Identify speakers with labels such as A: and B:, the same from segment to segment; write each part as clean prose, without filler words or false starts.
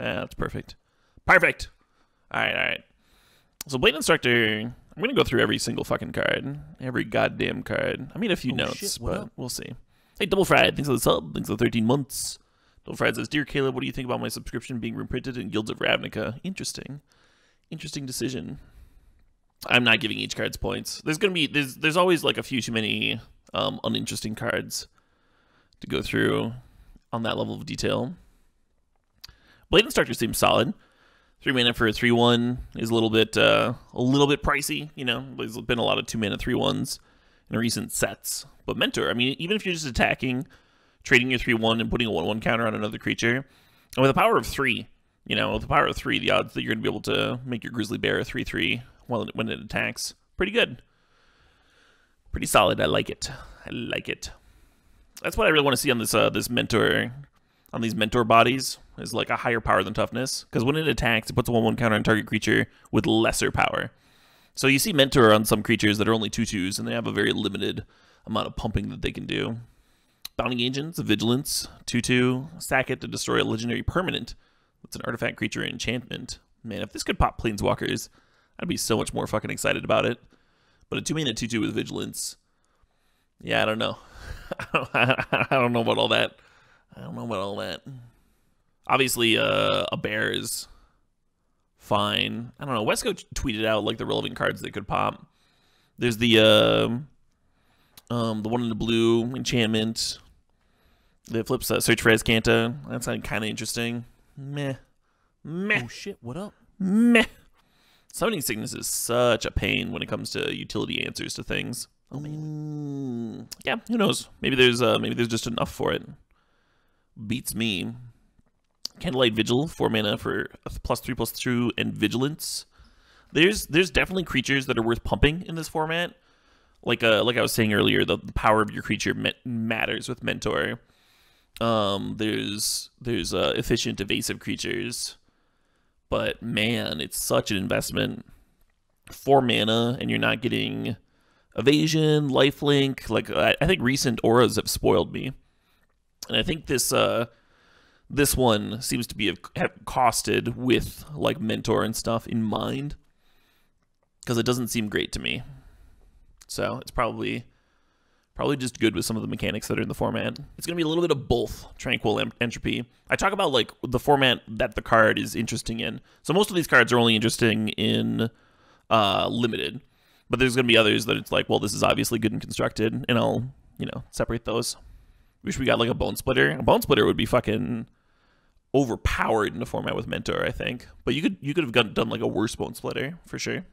A: That's perfect. Perfect! Alright, alright. So Blade Instructor, I'm going to go through every single fucking card. Every goddamn card. I mean, a few notes,
B: shit,
A: but we'll see. Hey, Double Fried, thanks for the sub. Thanks for the 13 months. Double Fried says, Dear Caleb, what do you think about my subscription being reprinted in Guilds of Ravnica? Interesting. Interesting decision. I'm not giving each card's points. There's always like a few too many uninteresting cards to go through on that level of detail. Blade Instructor seems solid. 3 mana for a 3/1 is a little bit pricey. You know, there's been a lot of 2 mana 3/1s in recent sets. But Mentor, I mean, even if you're just attacking, trading your 3/1 and putting a 1/1 counter on another creature, and with a power of 3, you know, with the power of 3, the odds that you're gonna be able to make your Grizzly Bear a 3/3 when it attacks, pretty good, pretty solid. I like it. I like it. That's what I really want to see on this this Mentor. On these Mentor bodies is like a higher power than toughness, because when it attacks, it puts a 1/1 counter on target creature with lesser power. So you see Mentor on some creatures that are only 2/2s, and they have a very limited amount of pumping that they can do. Bounding Agents, Vigilance, 2/2, sack it to destroy a legendary permanent. That's an artifact creature enchantment. Man, if this could pop Planeswalkers, I'd be so much more fucking excited about it. But a 2-mana 2/2 with Vigilance, yeah, I don't know. I don't know about all that. I don't know about all that. Obviously, a bear is fine. I don't know. Wesco tweeted out like the relevant cards that could pop. There's the one in the blue enchantment that flips Search for Azcanta. That's kind of interesting. Meh. Meh.
B: Oh shit, what up?
A: Meh. Summoning Sickness is such a pain when it comes to utility answers to things.
B: Oh man.
A: Yeah, who knows? Maybe there's just enough for it. Beats me. Candlelight Vigil, 4 mana for +3/+2 and Vigilance. There's definitely creatures that are worth pumping in this format. Like I was saying earlier, the power of your creature matters with Mentor. There's efficient evasive creatures, but man, it's such an investment. 4 mana and you're not getting evasion, lifelink. Like I think recent auras have spoiled me. And I think this one seems to have costed with like Mentor and stuff in mind, because it doesn't seem great to me. So it's probably just good with some of the mechanics that are in the format. It's gonna be a little bit of both Tranquil Entropy. I talk about like the format that the card is interesting in. So most of these cards are only interesting in limited, but there's gonna be others that it's like, well, this is obviously good and constructed, and I'll separate those. Wish we got like a Bone Splitter. A Bone Splitter would be fucking overpowered in a format with Mentor, I think. But you could have done like a worse Bone Splitter for sure.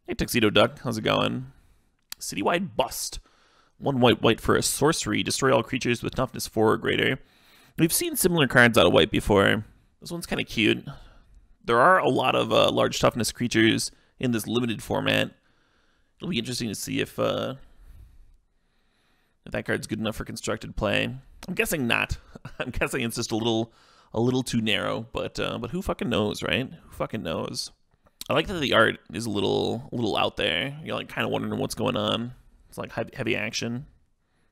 A: Hey Tuxedo Duck, how's it going? Citywide Bust. 1 white for a sorcery. Destroy all creatures with toughness 4 or greater. We've seen similar cards out of white before. This one's kind of cute. There are a lot of large toughness creatures in this limited format. It'll be interesting to see if that card's good enough for constructed play. I'm guessing not. I'm guessing it's just a little too narrow, but who fucking knows, right? Who fucking knows? I like that the art is a little out there. You're like kind of wondering what's going on. It's like heavy action.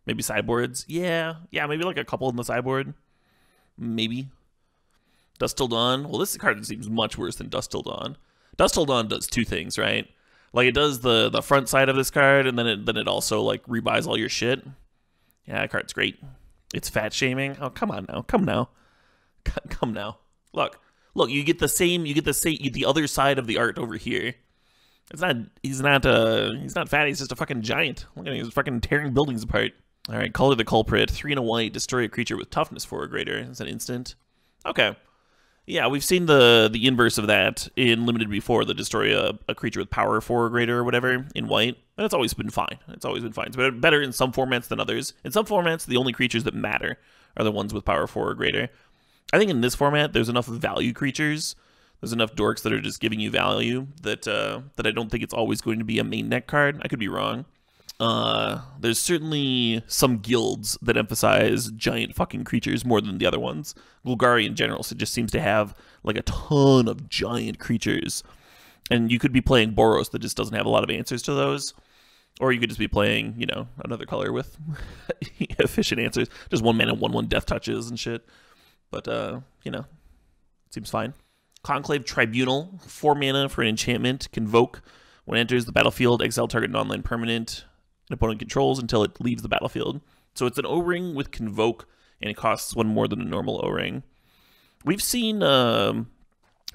A: Maybe sideboards. Yeah, maybe like a couple in the sideboard. Maybe. Dust Till Dawn. Well, this card seems much worse than Dust Till Dawn. Dust Till Dawn does 2 things, right? Like it does the front side of this card, and then it also like rebuys all your shit. Yeah, that card's great. It's fat shaming. Oh, come on now. Come now. Come now. Look, you get the other side of the art over here. He's not fat, he's just a fucking giant. Look at him, he's fucking tearing buildings apart. Alright, Color the Culprit. 3 and a white, destroy a creature with toughness 4 or greater. It's an instant. Okay. Yeah, we've seen the inverse of that in Limited before, the destroy a creature with power 4 or greater or whatever in white. And it's always been fine. It's always been fine. It's better in some formats than others. In some formats, the only creatures that matter are the ones with power 4 or greater. I think in this format, there's enough value creatures. There's enough dorks that are just giving you value that I don't think it's always going to be a main deck card. I could be wrong. There's certainly some guilds that emphasize giant fucking creatures more than the other ones. Golgari in general, so it just seems to have like a ton of giant creatures. And you could be playing Boros that just doesn't have a lot of answers to those. Or you could just be playing, another color with efficient answers. Just 1 mana, 1/1 death touches and shit. But, Seems fine. Conclave Tribunal, 4 mana for an enchantment. Convoke. When it enters the battlefield, exile target non-land permanent an opponent controls until it leaves the battlefield. So it's an O-ring with Convoke, and it costs 1 more than a normal O-ring. We've seen 4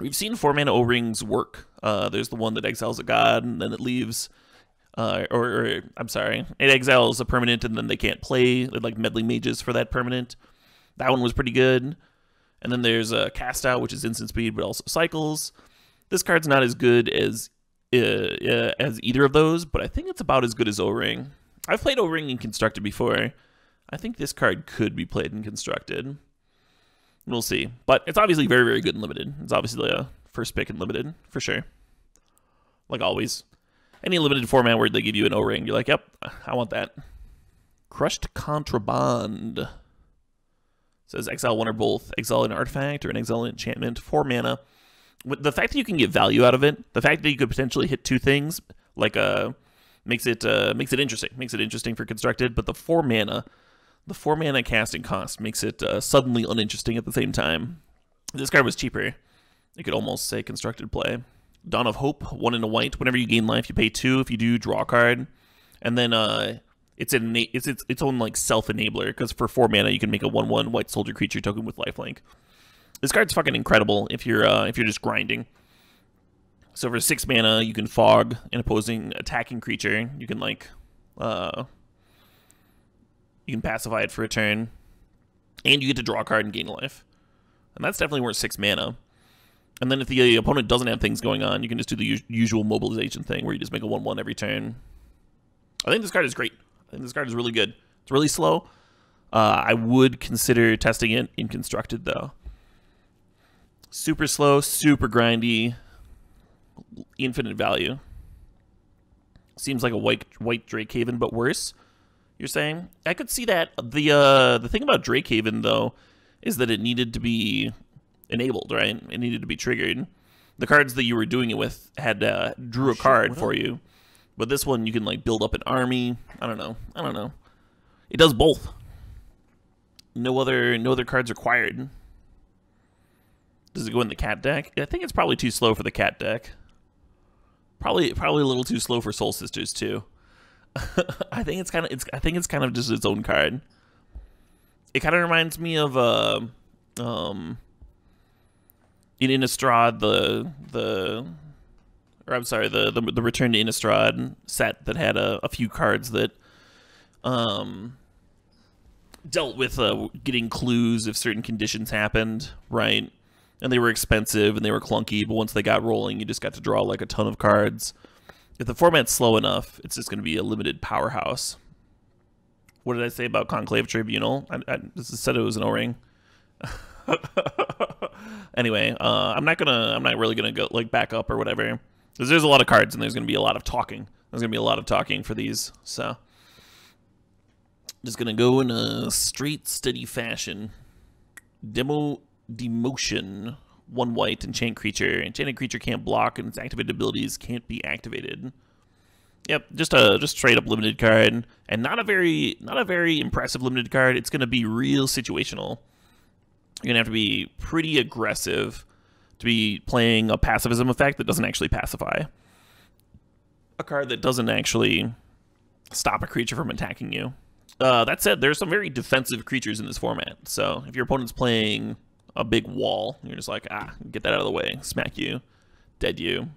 A: mana O-rings work. There's the one that exiles a god, and then it leaves... I'm sorry, it exiles a permanent, and then they can't play. They're like meddling mages for that permanent. That one was pretty good. And then there's a Cast Out, which is instant speed, but also cycles. This card's not as good as either of those, but I think it's about as good as O-ring. I've played O-ring in Constructed before. I think this card could be played in Constructed. We'll see. But it's obviously very, very good in Limited. It's obviously a first pick in Limited, for sure. Like always. Any Limited format where they give you an O-ring, you're like, yep, I want that. Crushed Contraband. Says exile 1 or both. Exile an artifact or an exile enchantment. 4 mana. With the fact that you can get value out of it, the fact that you could potentially hit 2 things, like makes it interesting. Makes it interesting for Constructed. But the 4 mana casting cost makes it suddenly uninteresting at the same time. If this card was cheaper, you could almost say Constructed play. Dawn of Hope, 1 and a white. Whenever you gain life, you pay 2. If you do, draw a card, and then it's its own like self-enabler, because for 4 mana you can make a 1/1 white soldier creature token with lifelink. This card's fucking incredible if you're just grinding. So for 6 mana you can fog an opposing attacking creature. You can like you can pacify it for a turn, and you get to draw a card and gain a life. And that's definitely worth 6 mana. And then if the opponent doesn't have things going on, you can just do the usual mobilization thing where you just make a 1/1 every turn. I think this card is great. I think this card is really good. It's really slow. I would consider testing it in Constructed, though. Super slow, super grindy, infinite value. Seems like a white Drakehaven, but worse, you're saying? I could see that. The thing about Drakehaven, though, is that it needed to be enabled, right? It needed to be triggered. The cards that you were doing it with had drew a card for you. But this one, you can like build up an army. I don't know. It does both. No other cards required. Does it go in the cat deck? I think it's probably too slow for the cat deck. Probably a little too slow for Soul Sisters too. I think it's kind of just its own card. It kind of reminds me of in Innistrad the Return to Innistrad set that had a few cards that dealt with getting clues if certain conditions happened, right? And they were expensive and they were clunky, but once they got rolling, you just got to draw like a ton of cards. If the format's slow enough, it's just going to be a limited powerhouse. What did I say about Conclave Tribunal? I just said it was an O-ring. Anyway, I'm not really gonna go like back up or whatever, because there's a lot of cards and there's gonna be a lot of talking. There's gonna be a lot of talking for these, so just gonna go in a straight, steady fashion. Demotion, 1 white, enchant creature. Enchanted creature can't block, and its activated abilities can't be activated. Yep, just straight up limited card, and not a very impressive limited card. It's gonna be real situational. You're gonna have to be pretty aggressive to be playing a pacifism effect that doesn't actually pacify. A card that doesn't actually stop a creature from attacking you. That said, there's some very defensive creatures in this format. So if your opponent's playing a big wall, you're just like, get that out of the way, smack you, dead you.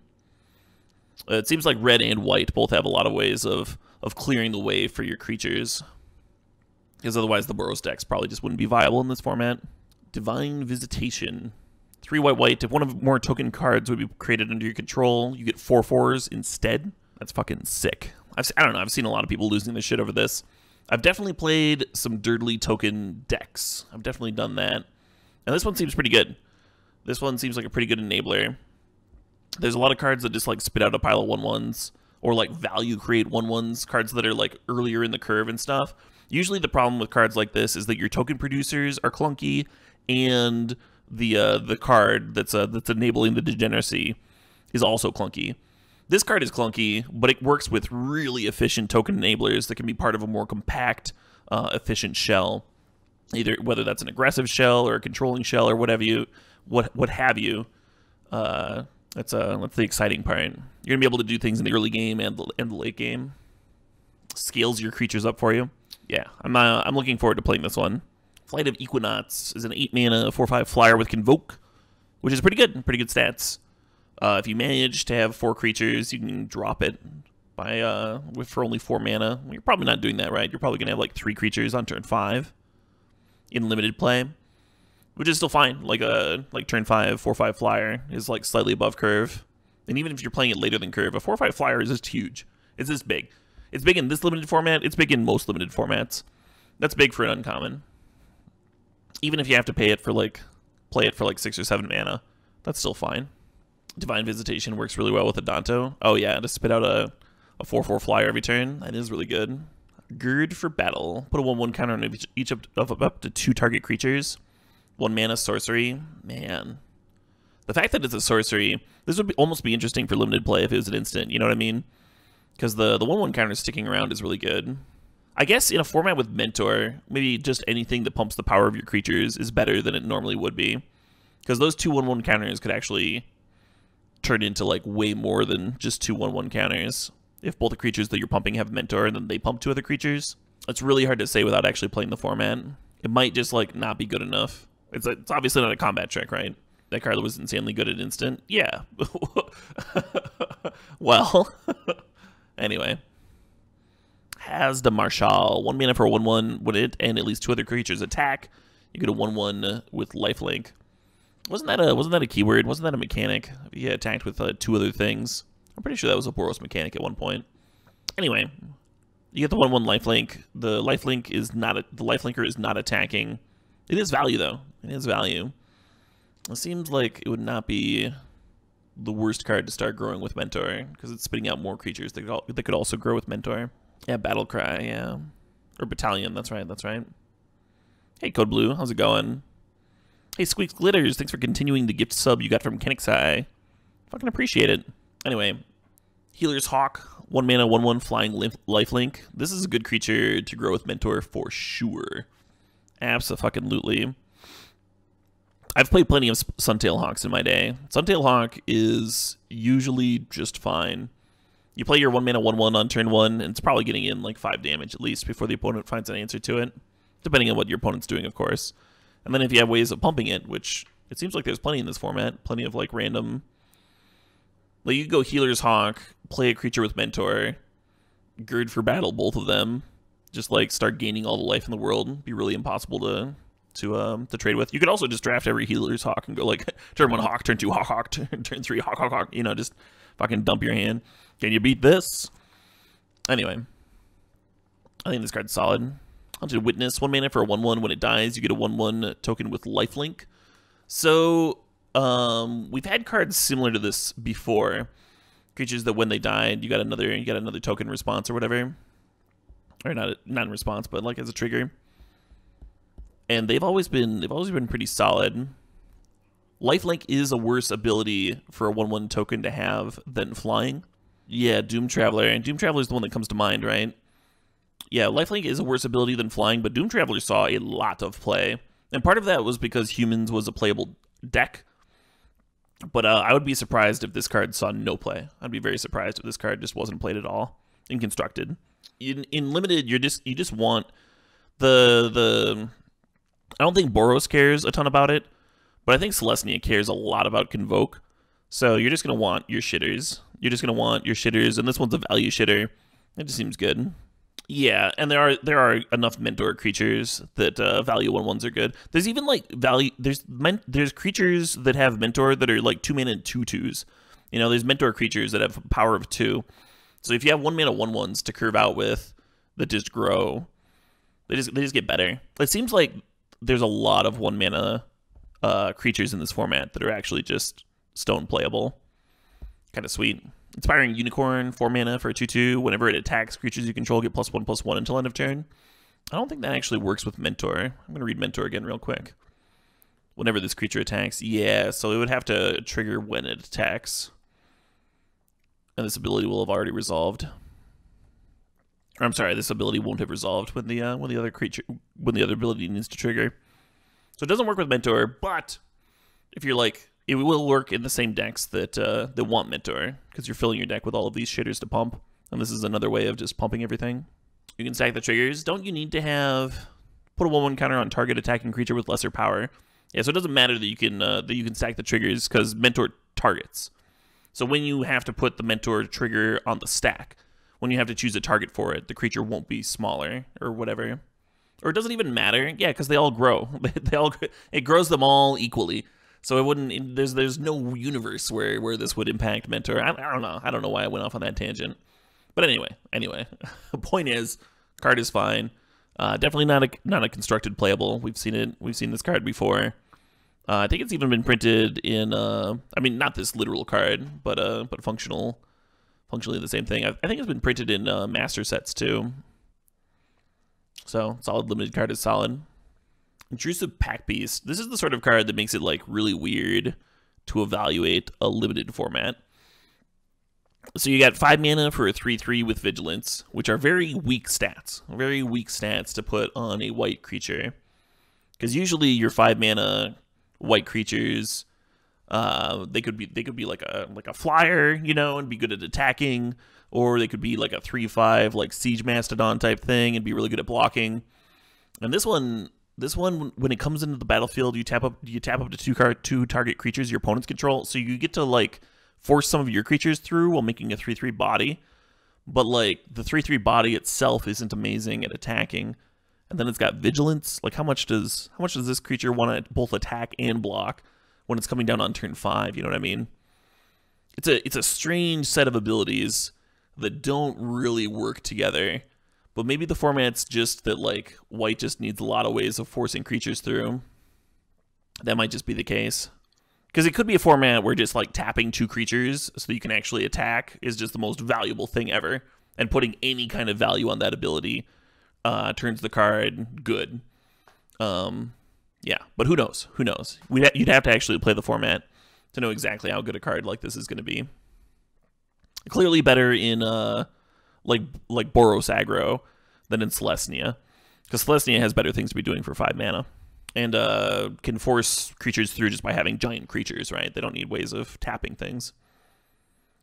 A: It seems like red and white both have a lot of ways of clearing the way for your creatures, because otherwise the Boros decks probably just wouldn't be viable in this format. Divine Visitation. 3 white. If one of more token cards would be created under your control, you get 4/4s instead. That's fucking sick. I don't know. I've seen a lot of people losing their shit over this. I've definitely played some dirtly token decks. I've definitely done that. And this one seems pretty good. This one seems like a pretty good enabler. There's a lot of cards that just like spit out a pile of 1/1s, or like value create 1/1s, cards that are like earlier in the curve and stuff. Usually the problem with cards like this is that your token producers are clunky, and the card that's enabling the degeneracy is also clunky. This card is clunky, but it works with really efficient token enablers that can be part of a more compact, efficient shell. Either whether that's an aggressive shell or a controlling shell or whatever you what have you. That's the exciting part. You're gonna be able to do things in the early game and the late game. Scales your creatures up for you. Yeah, I'm looking forward to playing this one. Flight of Equinox is an 8-mana 4/5 flyer with Convoke, which is pretty good stats. If you manage to have 4 creatures, you can drop it for only 4 mana. Well, you're probably not doing that, right? You're probably gonna have like 3 creatures on turn 5 in limited play, which is still fine. Like turn 5 4/5 flyer is like slightly above curve, and even if you're playing it later than curve, a 4/5 flyer is just huge. It's this big. It's big in this limited format. It's big in most limited formats. That's big for an uncommon. Even if you have to play it for like 6 or 7 mana, that's still fine. Divine Visitation works really well with Adanto. Oh yeah, to spit out a 4/4 flyer every turn. That is really good. Gird for Battle. Put a 1/1 counter on each of up to 2 target creatures. 1 mana sorcery. Man. The fact that it's a sorcery, this would almost be interesting for limited play if it was an instant, you know what I mean? Because the 1/1 counter sticking around is really good. I guess in a format with Mentor, maybe just anything that pumps the power of your creatures is better than it normally would be. Because those 2 1/1 counters could actually turn into like way more than just 2 1/1 counters. If both the creatures that you're pumping have Mentor and then they pump 2 other creatures. It's really hard to say without actually playing the format. It might just like not be good enough. It's obviously not a combat trick, right? That card was insanely good at instant. Yeah. Well, anyway. Has the Marshal. 1 mana for a 1/1. When it and at least 2 other creatures attack, you get a 1/1 with lifelink. Wasn't that a keyword? Wasn't that a mechanic? He attacked with 2 other things. I'm pretty sure that was a Boros mechanic at one point. Anyway, you get the 1/1 lifelink. The lifelinker is not attacking. It is value though. It is value. It seems like it would not be the worst card to start growing with Mentor because it's spitting out more creatures that could also grow with Mentor. Yeah, Battle Cry, yeah. Or Battalion, that's right. Hey, Code Blue, how's it going? Hey, Squeaks Glitters, thanks for continuing the gift sub you got from Kenixai. Fucking appreciate it. Anyway, Healer's Hawk, 1 mana, 1/1 flying lifelink. This is a good creature to grow with Mentor for sure. Abso-fucking-lutely. I've played plenty of Suntail Hawks in my day. Suntail Hawk is usually just fine. You play your 1 mana 1/1 on turn 1, and it's probably getting in like 5 damage at least before the opponent finds an answer to it, depending on what your opponent's doing, of course. And then if you have ways of pumping it, which it seems like there's plenty in this format, plenty of like random. Like you could go Healer's Hawk, play a creature with Mentor, Gird for Battle, both of them, just like start gaining all the life in the world. Be really impossible to trade with. You could also just draft every Healer's Hawk and go like turn 1 Hawk, turn 2 Hawk, turn 3 Hawk. You know, just fucking dump your hand. Can you beat this? Anyway, I think this card's solid. Haunted Witness, 1 mana for a 1/1. When it dies, you get a 1/1 token with lifelink. So we've had cards similar to this before. Creatures that when they died, you got another token response or whatever, or not in response, but like as a trigger. And they've always been pretty solid. Lifelink is a worse ability for a 1/1 token to have than flying. Yeah, Doom Traveler. And Doom Traveler is the one that comes to mind, right? Yeah, Lifelink is a worse ability than flying, but Doom Traveler saw a lot of play. And part of that was because Humans was a playable deck. But I would be surprised if this card saw no play. I'd be very surprised if this card just wasn't played at all in Constructed. In Limited, you just want the I don't think Boros cares a ton about it, but I think Celestia cares a lot about Convoke. So you're just going to want your shitters. And this one's a value shitter. It just seems good. Yeah, and there are enough Mentor creatures that value 1/1s are good. There's even like there's creatures that have Mentor that are like 2 mana and 2/2s. You know, there's Mentor creatures that have power of 2. So if you have 1 mana 1/1s to curve out with that just grow, they just get better. It seems like there's a lot of 1 mana creatures in this format that are actually just stone playable. Kind of sweet. Inspiring Unicorn, 4 mana for a 2/2. Whenever it attacks creatures you control, get +1/+1 until end of turn. I don't think that actually works with Mentor. I'm going to read Mentor again real quick. Whenever this creature attacks. Yeah, so it would have to trigger when it attacks. And this ability will have already resolved. Or, I'm sorry, this ability won't have resolved when the other ability needs to trigger. So it doesn't work with Mentor, but If you're like, it will work in the same decks that that want Mentor, because you're filling your deck with all of these shitters to pump, and this is another way of just pumping everything. You can stack the triggers. Don't you need to have put a 1/1 counter on target attacking creature with lesser power? Yeah, so it doesn't matter that you can stack the triggers because Mentor targets. So when you have to put the Mentor trigger on the stack, when you have to choose a target for it, the creature won't be smaller or whatever. Or it doesn't even matter. Yeah, because they all grow. It grows them all equally. So it wouldn't. There's no universe where this would impact Mentor. I don't know. I don't know why I went off on that tangent. But anyway, the point is, card is fine. Definitely not a constructed playable. We've seen it. We've seen this card before. I think it's even been printed in. I mean, not this literal card, but functionally the same thing. I think it's been printed in master sets too. So solid limited card is solid. Intrusive Pack Beast. This is the sort of card that makes it like really weird to evaluate a limited format. So you got 5 mana for a 3/3 with Vigilance, which are very weak stats. Very weak stats to put on a white creature. Because usually your 5 mana white creatures, they could be like a flyer, you know, and be good at attacking, or they could be like a 3/5 like Siege Mastodon type thing and be really good at blocking. And this one, when it comes into the battlefield, you tap up to two target creatures your opponents control, so you get to like force some of your creatures through while making a 3/3 body. But like the 3/3 body itself isn't amazing at attacking. And then it's got Vigilance. Like how much does this creature want to both attack and block when it's coming down on turn 5, you know what I mean? It's a strange set of abilities that don't really work together. But maybe the format's just that like white just needs a lot of ways of forcing creatures through. That might just be the case. Because it could be a format where just like tapping 2 creatures so that you can actually attack is just the most valuable thing ever. And putting any kind of value on that ability turns the card good. Yeah, but who knows? Who knows? You'd have to actually play the format to know exactly how good a card like this is going to be. Clearly better in like Boros aggro than in Celestia, because Celestia has better things to be doing for 5 mana. And can force creatures through just by having giant creatures, right? They don't need ways of tapping things.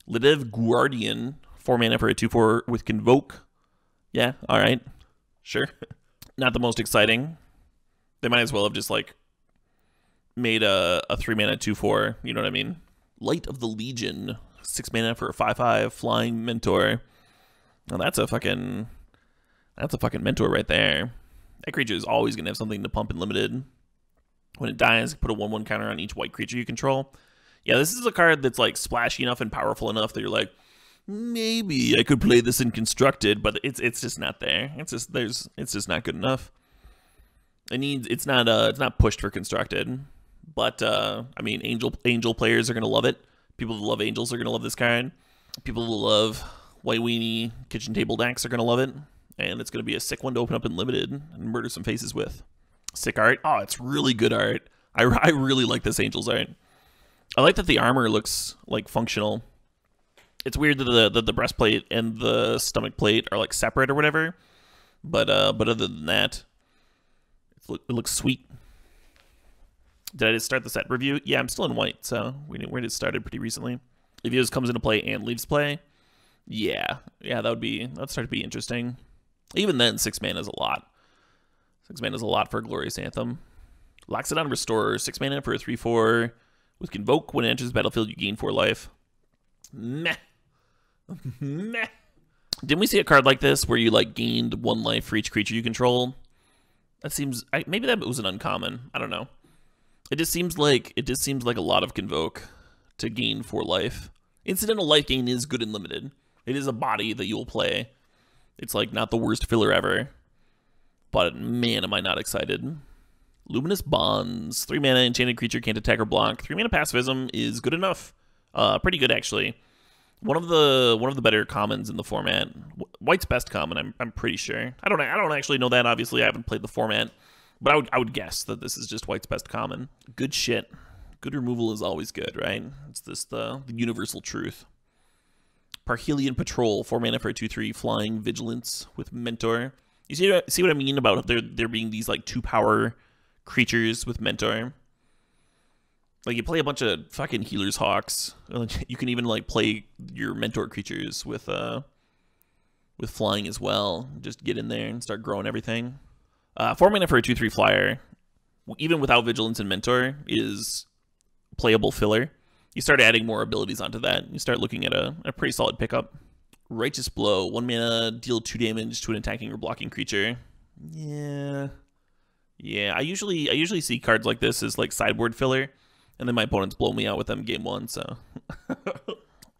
A: Lidev Guardian, 4 mana for a 2/4 with Convoke. Yeah, all right. Sure. Not the most exciting. They might as well have just, like, made a 3 mana 2/4, you know what I mean? Light of the Legion, 6 mana for a 5/5 flying Mentor. Now that's a fucking Mentor right there. That creature is always going to have something to pump in limited. When it dies, put a 1/1 counter on each white creature you control. Yeah, this is a card that's like splashy enough and powerful enough that you're like, maybe I could play this in constructed, but it's just not there. It's just not good enough. It's not pushed for constructed. But I mean, angel players are going to love it. People who love angels are going to love this card. People who love white weenie kitchen table decks are going to love it. And it's going to be a sick one to open up in limited and murder some faces with. Sick art. Oh, it's really good art. I really like this Angel's art. I like that the armor looks like functional. It's weird that the breastplate and the stomach plate are like separate or whatever. But other than that, it looks sweet. Did I just start the set review? Yeah, I'm still in white, so we just started pretty recently. If Eos comes into play and leaves play, yeah, that'd start to be interesting. Even then, 6 mana is a lot. 6 mana is a lot for a Glorious Anthem. Loxodon Restorer, 6 mana for a 3/4 with Convoke. When it enters the battlefield, you gain 4 life. Meh. Meh. Didn't we see a card like this where you like gained 1 life for each creature you control? That seems maybe that was an uncommon. I don't know. It just seems like a lot of Convoke to gain 4 life. Incidental life gain is good and limited. It is a body that you'll play. It's like not the worst filler ever. But man, am I not excited. Luminous Bonds. 3 mana, enchanted creature, can't attack or block. 3 mana pacifism is good enough. Pretty good actually. One of the better commons in the format. White's best common, I'm pretty sure. I don't actually know that, obviously I haven't played the format. But I would guess that this is just White's best common. Good shit. Good removal is always good, right? It's the universal truth. Parhelion Patrol, 4 mana for a 2/3 flying Vigilance with Mentor. You see what I mean about there being these like 2 power creatures with Mentor? Like, you play a bunch of fucking Healer's Hawks. You can even, like, play your mentor creatures with flying as well. Just get in there and start growing everything. 4 mana for a 2/3 flyer, even without Vigilance and Mentor, is playable filler. You start adding more abilities onto that. You start looking at a pretty solid pickup. Righteous Blow, 1 mana, deal 2 damage to an attacking or blocking creature. Yeah. I usually see cards like this as like sideboard filler, and then my opponents blow me out with them game 1, so.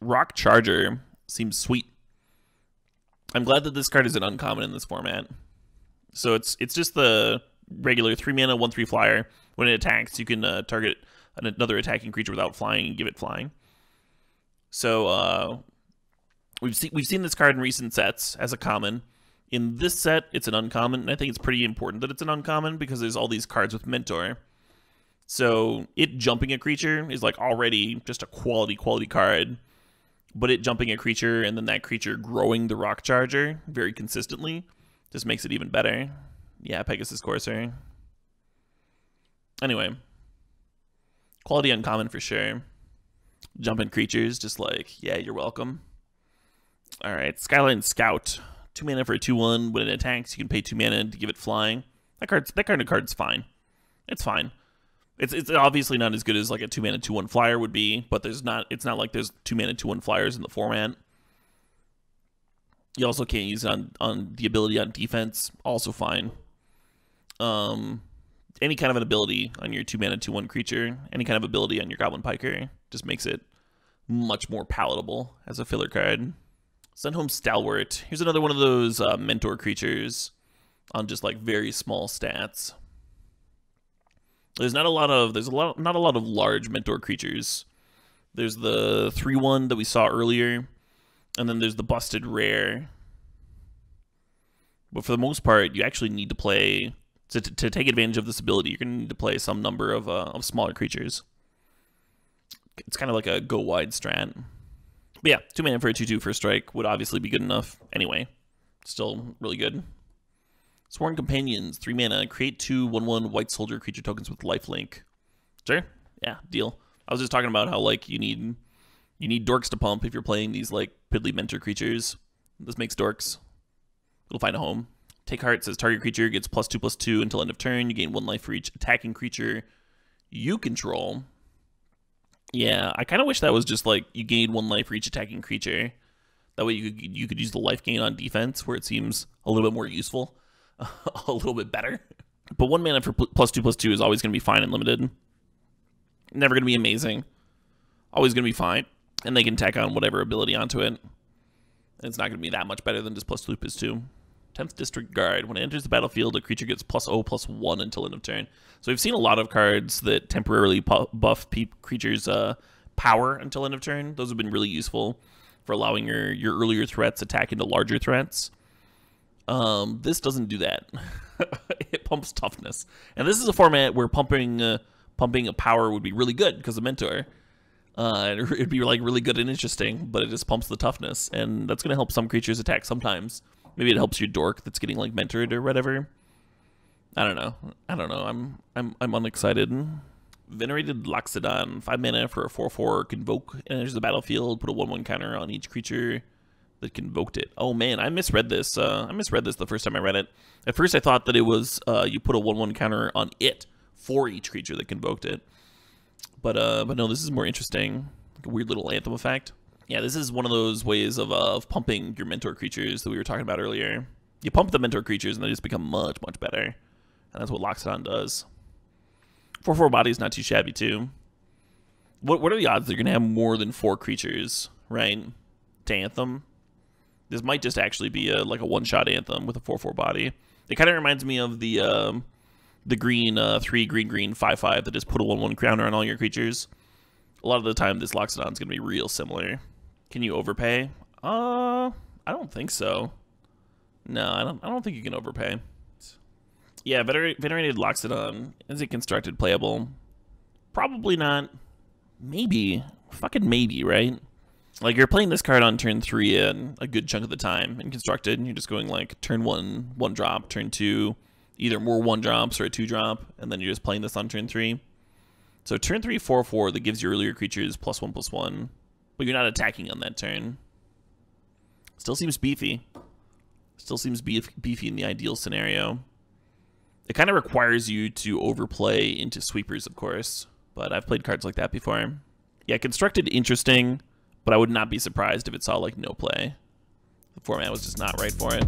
A: Rock Charger seems sweet. I'm glad that this card is an uncommon in this format. So it's just the regular 3 mana, 1/3 flyer. When it attacks, you can target another attacking creature without flying and give it flying. So we've seen this card in recent sets as a common. In this set, it's an uncommon, and I think it's pretty important that it's an uncommon because there's all these cards with Mentor. So it jumping a creature is like already just a quality card. But it jumping a creature and then that creature growing the Rock Charger very consistently just makes it even better. Yeah, Pegasus Courser. Anyway, quality uncommon for sure. Jumping creatures, just like, yeah, you're welcome. All right, Skyline Scout. 2 mana for a 2/1. When it attacks, you can pay 2 mana to give it flying. That kind of card's fine. It's fine. It's obviously not as good as like a 2 mana 2/1 flyer would be, but it's not like there's 2 mana 2/1 flyers in the format. You also can't use it on the ability on defense, also fine. Any kind of an ability on your 2 mana 2/1 creature, any kind of ability on your Goblin Piker just makes it much more palatable as a filler card. Send Home Stalwart. Here's another one of those mentor creatures on just like very small stats. There's not a lot of large mentor creatures. There's the 3/1 that we saw earlier, and then there's the busted rare. But for the most part, you actually need to play to take advantage of this ability. You're going to need to play some number of smaller creatures. It's kind of like a go wide strat. But yeah, 2 mana for a 2/2 for a strike would obviously be good enough anyway. Still really good. Sworn Companions, 3 mana, create 2 1/1 white soldier creature tokens with lifelink. Sure, yeah, deal. I was just talking about how like you need dorks to pump if you're playing these like piddly mentor creatures. This makes dorks. It'll find a home. Take Heart says target creature gets +2/+2 until end of turn. You gain 1 life for each attacking creature you control. Yeah, I kind of wish that was just like you gain 1 life for each attacking creature. That way you could use the life gain on defense, where it seems a little bit more useful. A little bit better. But 1 mana for +2/+2 is always going to be fine and limited. Never going to be amazing. Always going to be fine. And they can tack on whatever ability onto it. And it's not going to be that much better than just +2/+2. 10th District Guard. When it enters the battlefield, a creature gets +0/+1 until end of turn. So we've seen a lot of cards that temporarily buff creatures' power until end of turn. Those have been really useful for allowing your earlier threats attack into larger threats. This doesn't do that. It pumps toughness, and this is a format where pumping a power would be really good because of Mentor. It'd be like really good and interesting, but it just pumps the toughness, and that's gonna help some creatures attack sometimes. Maybe it helps your dork that's getting like mentored or whatever. I don't know. I'm unexcited. Venerated Loxodon, 5 mana for a 4/4. Convoke enters the battlefield. Put a 1/1 counter on each creature that convoked it. Oh man, I misread this. The first time I read it. At first I thought that it was you put a 1/1 counter on it for each creature that convoked it. But no, this is more interesting. Like a weird little anthem effect. Yeah, this is one of those ways of pumping your mentor creatures that we were talking about earlier. You pump the mentor creatures and they just become much, much better. And that's what Loxodon does. 4/4 body is not too shabby too. What are the odds they're going to have more than 4 creatures, right, to Anthem? This might just actually be like a one-shot Anthem with a 4/4 body. It kind of reminds me of the green 3 green 5/5 that just put a 1/1 counter on all your creatures. A lot of the time, this Loxodon's going to be real similar. Can you overpay? I don't think so. No, I don't think you can overpay. Yeah, Venerated Loxodon. Is it constructed playable? Probably not. Maybe. Fucking maybe, right? Like, you're playing this card on turn 3 and a good chunk of the time in Constructed, and you're just going, like, turn 1, 1-drop, turn 2, either more 1-drops or a 2-drop, and then you're just playing this on turn 3. So turn 3, 4/4 that gives your earlier creatures +1/+1, but you're not attacking on that turn. Still seems beefy. Still seems beefy in the ideal scenario. It kind of requires you to overplay into sweepers, of course, but I've played cards like that before. Yeah, constructed interesting, but I would not be surprised if it saw like no play. The format was just not right for it.